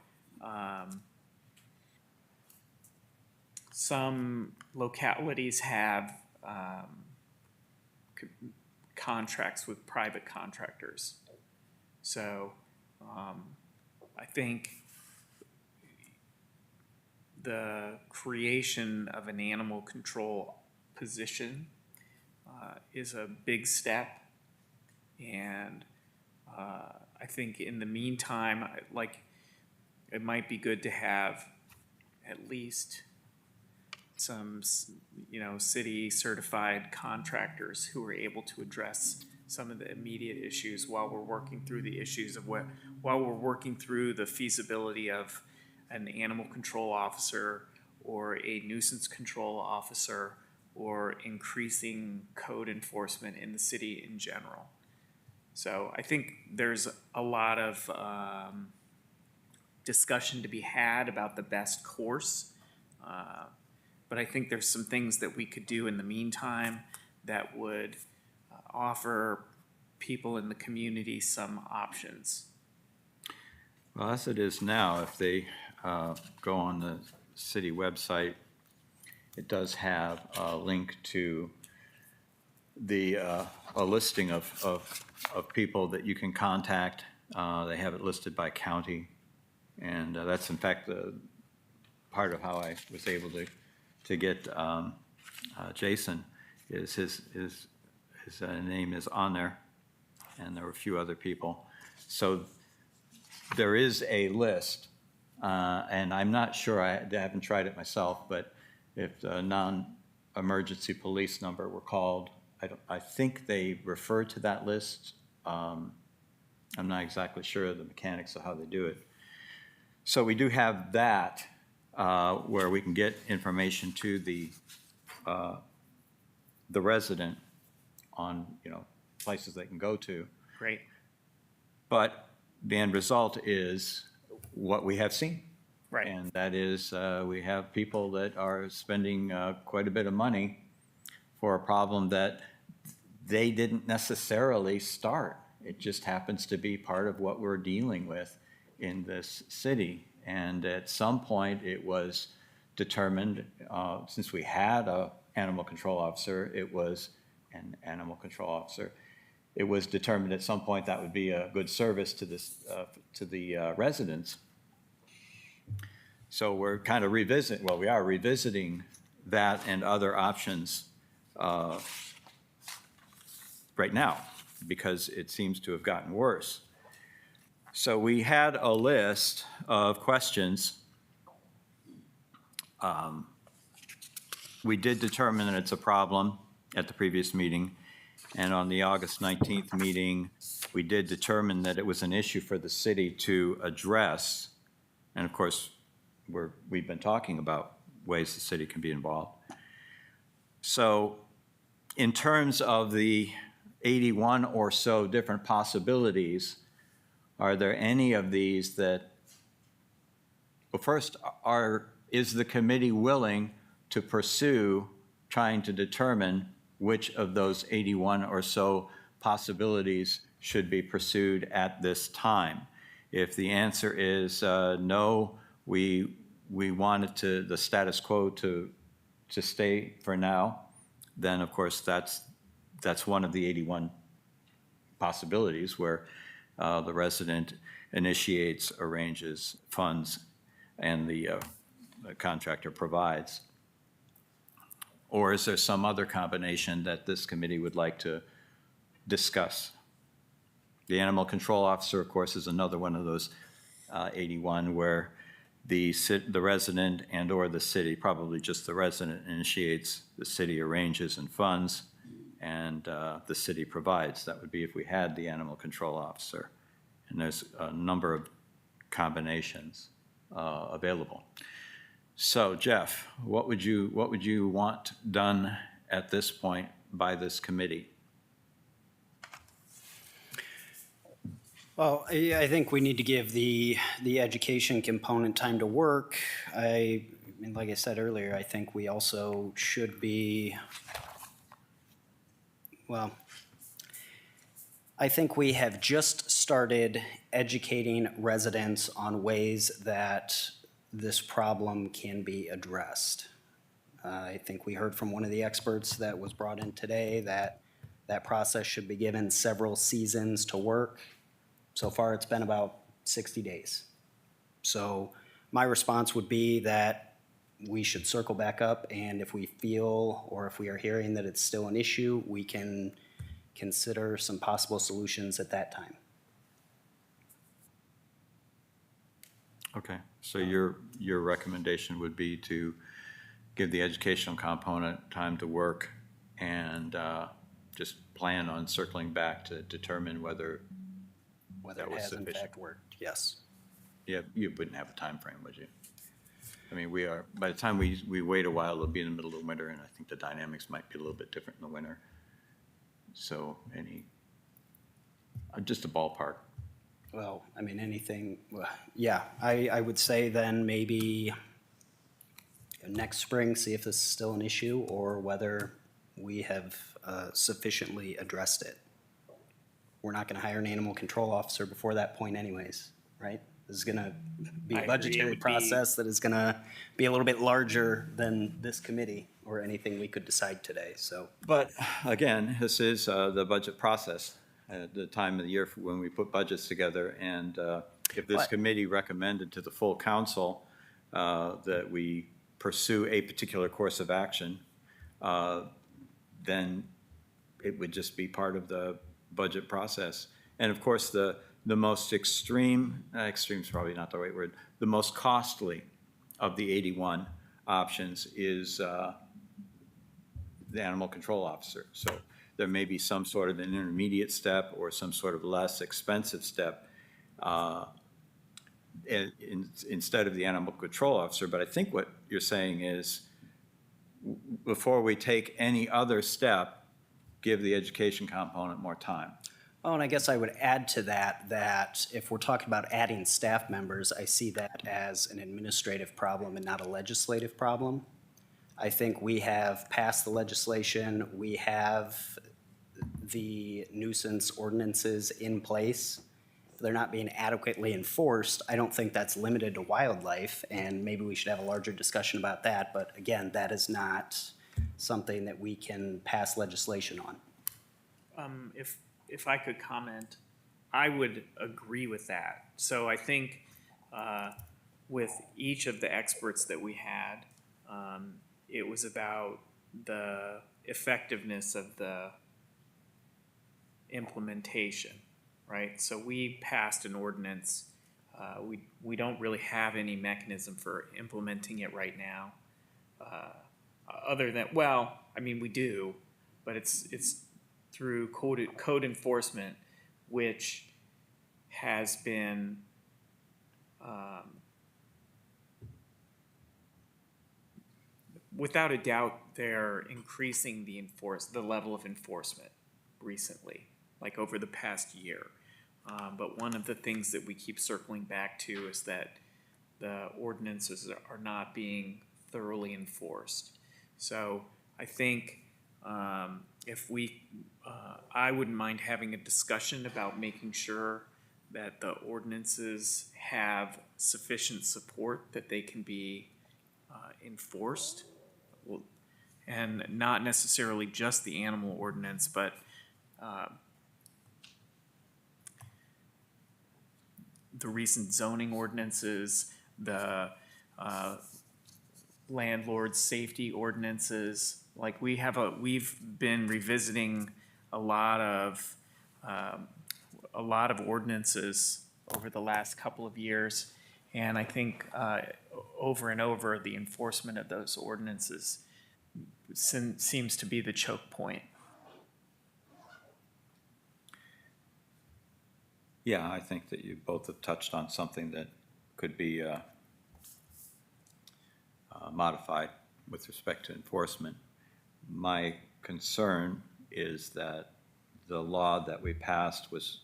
some localities have contracts with private contractors. So I think the creation of an animal control position is a big step. And I think in the meantime, it might be good to have at least some, city certified contractors who are able to address some of the immediate issues while we're working through the issues of while we're working through the feasibility of an animal control officer or a nuisance control officer or increasing code enforcement in the city in general. So I think there's a lot of discussion to be had about the best course. But I think there's some things that we could do in the meantime that would offer people in the community some options. Well, as it is now, if they go on the city website, it does have a link to a listing of people that you can contact. They have it listed by county. And that's in fact the part of how I was able to get Jason, is his name is on there, and there were a few other people. So there is a list, and I'm not sure, I haven't tried it myself, but if the non-emergency police number were called, I think they refer to that list. I'm not exactly sure of the mechanics of how they do it. So we do have that where we can get information to the resident on, places they can go to. Great. But the end result is what we have seen. Right. And that is we have people that are spending quite a bit of money for a problem that they didn't necessarily start. It just happens to be part of what we're dealing with in this city. And at some point it was determined, since we had an animal control officer, it was determined at some point that would be a good service to the residents. So we're kind of revisiting that and other options right now, because it seems to have gotten worse. So we had a list of questions. We did determine that it's a problem at the previous meeting, and on the August 19th meeting, we did determine that it was an issue for the city to address. And of course, we've been talking about ways the city can be involved. So in terms of the 81 or so different possibilities, are there any of these that, well, first, is the committee willing to pursue trying to determine which of those 81 or so possibilities should be pursued at this time? If the answer is no, we wanted the status quo to stay for now, then of course that's one of the 81 possibilities where the resident initiates, arranges, funds, and the contractor provides. Or is there some other combination that this committee would like to discuss? The animal control officer, of course, is another one of those 81 where the resident and or the city, probably just the resident, initiates, the city arranges and funds, and the city provides. That would be if we had the animal control officer. And there's a number of combinations available. So Jeff, what would you want done at this point by this committee? Well, I think we need to give the education component time to work. I mean, like I said earlier, I think we also should be, well, I think we have just started educating residents on ways that this problem can be addressed. I think we heard from one of the experts that was brought in today that That process should be given several seasons to work. So far, it's been about 60 days. So my response would be that we should circle back up, and if we feel or if we are hearing that it's still an issue, we can consider some possible solutions at that time. Okay, so your recommendation would be to give the educational component time to work and just plan on circling back to determine whether Whether that it was has in sufficient. fact worked, yes. You wouldn't have a time frame, would you? I mean, by the time we wait a while, it'll be in the middle of winter, and I think the dynamics might be a little bit different in the winter. So just a ballpark. Well, I mean, anything, yeah, I would say then maybe next spring, see if this is still an issue or whether we have sufficiently addressed it. We're not gonna hire an animal control officer before that point anyways, right? This is gonna be I a agree, it budgetary would be- process that is gonna be a little bit larger than this committee or anything we could decide today, so. But again, this is the budget process at the time of the year when we put budgets together. And if this But- committee recommended to the full council that we pursue a particular course of action, then it would just be part of the budget process. And of course, the most extreme is probably not the right word, the most costly of the 81 options is the animal control officer. So there may be some sort of an intermediate step or some sort of less expensive step instead of the animal control officer. But I think what you're saying is before we take any other step, give the education component more time. Oh, and I guess I would add to that, that if we're talking about adding staff members, I see that as an administrative problem and not a legislative problem. I think we have passed the legislation, we have the nuisance ordinances in place. If they're not being adequately enforced, I don't think that's limited to wildlife, and maybe we should have a larger discussion about that. But again, that is not something that we can pass legislation on. If I could comment, I would agree with that. So I think with each of the experts that we had, it was about the effectiveness of the implementation, right? So we passed an ordinance. We don't really have any mechanism for implementing it right now. Other than, well, I mean, we do, but it's through code enforcement, which has been without a doubt, they're increasing the level of enforcement recently, like over the past year. But one of the things that we keep circling back to is that the ordinances are not being thoroughly enforced. So I think if I wouldn't mind having a discussion about making sure that the ordinances have sufficient support that they can be enforced. And not necessarily just the animal ordinance, but the recent zoning ordinances, the landlord safety ordinances. Like we've been revisiting a lot of ordinances over the last couple of years, and I think over and over the enforcement of those ordinances seems to be the choke point. Yeah, I think that you both have touched on something that could be modified with respect to enforcement. My concern is that the law that we passed was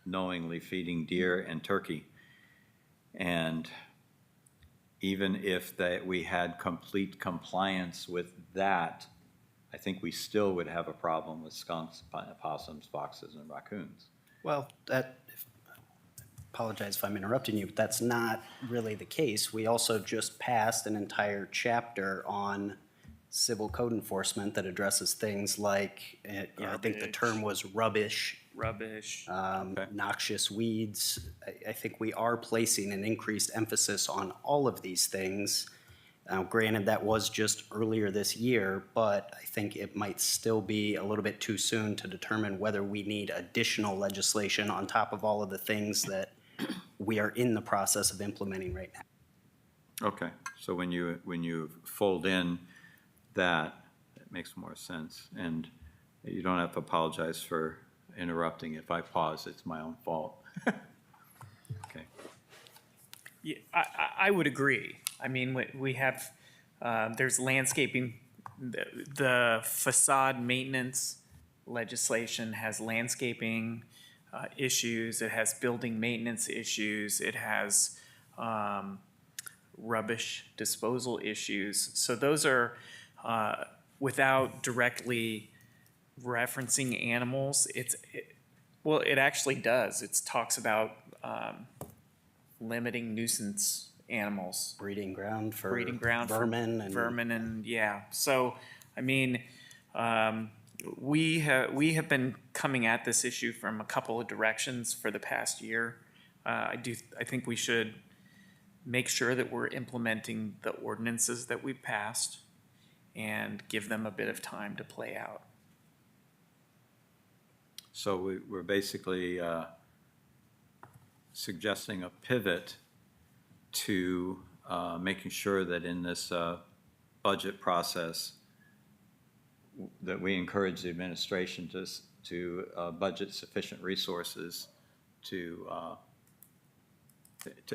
knowingly feeding deer and turkey. And even if we had complete compliance with that, I think we still would have a problem with skunks, possums, foxes, and raccoons. Well, apologize if I'm interrupting you, but that's not really the case. We also just passed an entire chapter on civil code enforcement that addresses things like, I think the Garbage. term was rubbish, Rubbish. Okay. noxious weeds. I think we are placing an increased emphasis on all of these things. Now, granted, that was just earlier this year, but I think it might still be a little bit too soon to determine whether we need additional legislation on top of all of the things that we are in the process of implementing right now. Okay, so when you fold in that, it makes more sense. And you don't have to apologize for interrupting. If I pause, it's my own fault. Okay. Yeah, I would agree. I mean, we have, there's landscaping, the facade maintenance legislation has landscaping issues, it has building maintenance issues, it has rubbish disposal issues. So those are, without directly referencing animals, well, it actually does. It talks about limiting nuisance animals. Breeding ground for vermin and vermin and yeah. So I mean, we have been coming at this issue from a couple of directions for the past year. I think we should make sure that we're implementing the ordinances that we've passed and give them a bit of time to play out. So we're basically suggesting a pivot to making sure that in this budget process, that we encourage the administration to budget sufficient resources to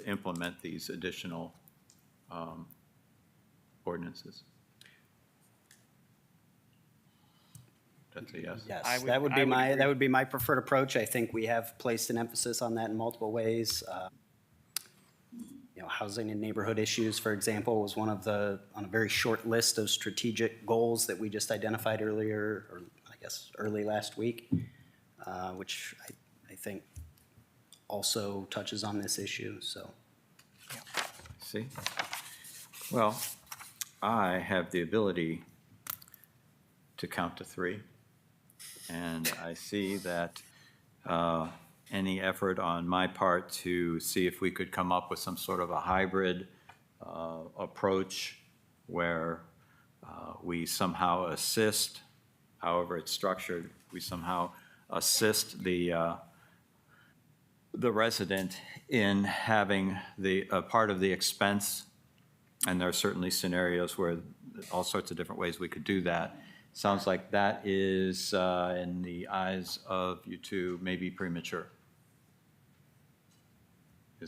implement these additional ordinances. That's a yes. yes, I would- that would I be would my agree. that would be my preferred approach. I think we have placed an emphasis on that in multiple ways. Housing and neighborhood issues, for example, was one of on a very short list of strategic goals that we just identified earlier, or I guess early last week, which I think also touches on this issue. So, See? Well, I have the ability to count to 3. And I see that any effort on my part to see if we could come up with some sort of a hybrid approach where we somehow assist, however it's structured, we somehow assist the resident in having the part of the expense. And there are certainly scenarios where all sorts of different ways we could do that. Sounds like that is, in the eyes of you two, maybe premature.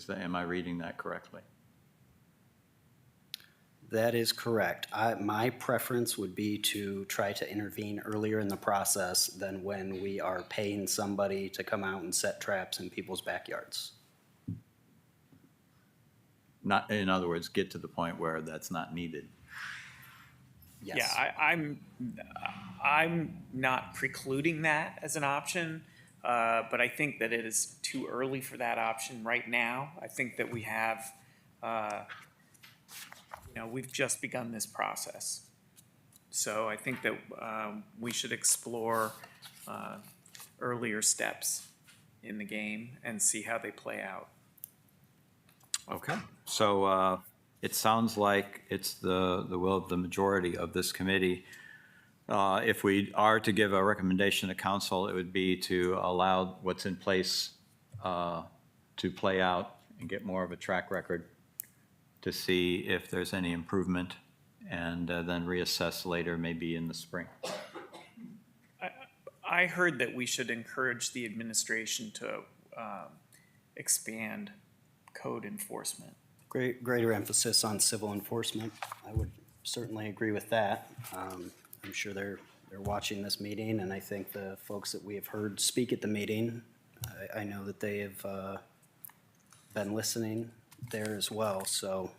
Am I reading that correctly? that is correct. My preference would be to try to intervene earlier in the process than when we are paying somebody to come out and set traps in people's backyards. Not, in other words, get to the point where that's not needed. Yes. Yeah, I'm not precluding that as an option, but I think that it is too early for that option right now. I think that we have, we've just begun this process. So I think that we should explore earlier steps in the game and see how they play out. Okay. So it sounds like it's the will of the majority of this committee. If we are to give a recommendation to council, it would be to allow what's in place to play out and get more of a track record to see if there's any improvement, and then reassess later, maybe in the spring. I heard that we should encourage the administration to expand code enforcement. Greater emphasis on civil enforcement. I would certainly agree with that. I'm sure they're watching this meeting, and I think the folks that we have heard speak at the meeting, I know that they have been listening there as well. So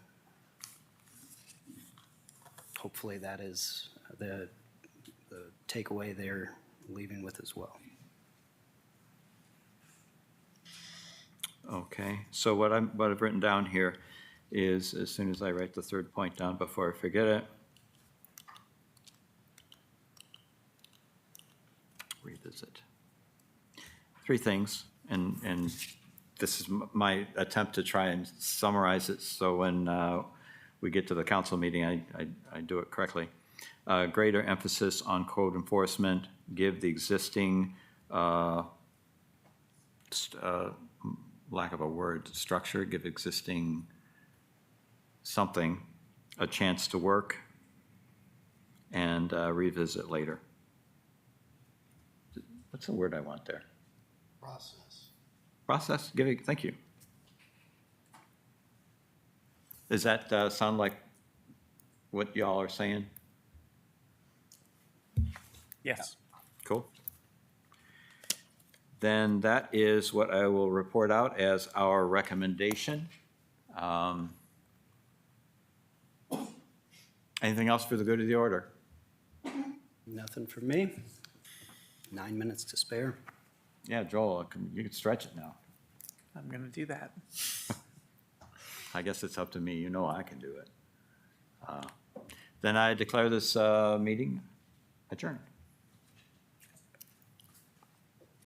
hopefully that is the takeaway they're leaving with as well. Okay, so what I've written down here is, as soon as I write the third point down before I forget it, is it? Three things, and this is my attempt to try and summarize it, so when we get to the council meeting, I do it correctly. Greater emphasis on code enforcement, give the existing, lack of a word, structure, give existing something a chance to work, and revisit later. What's the word I want there? Process, thank you. Does that sound like what y'all are saying? Yes. Cool. Then that is what I will report out as our recommendation. Anything else for the good of the order? Nothing from me. 9 minutes to spare. Yeah, Joel, you can stretch it now. I'm gonna do that. I guess it's up to me. You know I can do it. Then I declare this meeting adjourned.